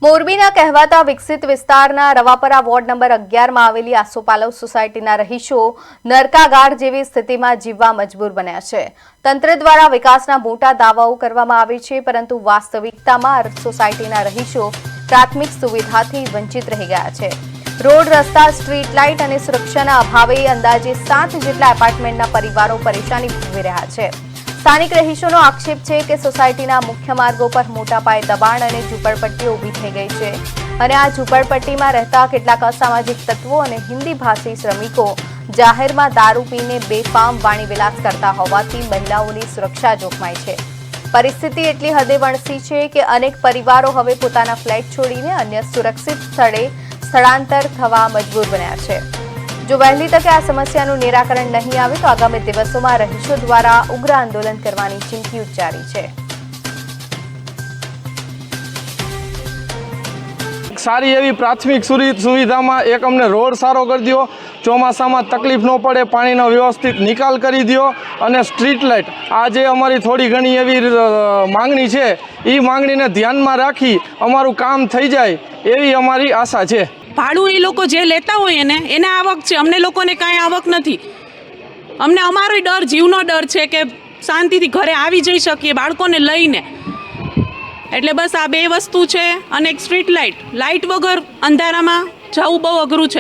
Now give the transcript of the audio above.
મોરબીના કહેવાતા વિકસિત વિસ્તારના રવાપરા વોર્ડ નંબર 11 માં આવેલી આસોપાલવ સોસાયટીના રહીશો નરકાગાર જેવી સ્થિતિમાં જીવવા મજબૂર બન્યા છે। તંત્ર દ્વારા વિકાસના મોટા દાવાઓ કરવામાં આવે છે, પરંતુ વાસ્તવિકતામાં સોસાયટીના રહીશો પ્રાથમિક સુવિધાથી વંચિત રહી ગયા છે। રોડ, રસ્તા, સ્ટ્રીટ લાઇટ અને સુરક્ષાના અભાવે અંદાજે 7 જેટલા એપાર્ટમેન્ટના પરિવારો પરેશાની ભોગવી રહ્યા છે। સ્થાનિક રહીશોનો આક્ષેપ છે કે સોસાયટીના મુખ્ય માર્ગો પર મોટા પાયે દબાણ અને ઝૂંપડપટ્ટીઓ ઊભી થઈ ગઈ છે અને આ ઝૂંપડપટ્ટીમાં રહેતા કેટલાક અસામાજિક તત્વો અને હિન્દી ભાષી શ્રમિકો જાહેરમાં દારૂ પીને બેફામ વાણીવિલાસ કરતા હોવાથી મહિલાઓની સુરક્ષા જોખમાય છે। પરિસ્થિતિ એટલી હદે વણસી છે કે અનેક પરિવારો હવે પોતાના ફ્લેટ છોડીને અન્ય સુરક્ષિત સ્થળે સ્થળાંતર થવા મજબૂર બન્યા છે। જો વહેલી તકે આ સમસ્યાનું નિરાકરણ નહીં આવે તો આગામી દિવસોમાં રહીશો દ્વારા ઉગ્ર આંદોલન કરવાની ચીમકી ઉચ્ચારી છે। સારી એવી પ્રાથમિક સુવિધામાં એક અમને રોડ સારો કરી દો, ચોમાસામાં તકલીફ ન પડે, પાણીનો વ્યવસ્થિત નિકાલ કરી દો અને સ્ટ્રીટ લાઇટ આ જે અમારી થોડી ઘણી એવી માંગણી છે એ માંગણીને ધ્યાનમાં રાખી અમારું કામ થઈ જાય એવી અમારી આશા છે। ભાડું એ લોકો જે લેતા હોય એને આવક છે, અમને લોકોને કાંઈ આવક નથી। અમને અમારો ડર, જીવનો ડર છે કે શાંતિથી ઘરે આવી જઈ શકીએ બાળકોને લઈને। એટલે બસ આ બે વસ્તુ છે અને એક સ્ટ્રીટ લાઇટ વગર અંધારામાં જવું બહુ અઘરું છે।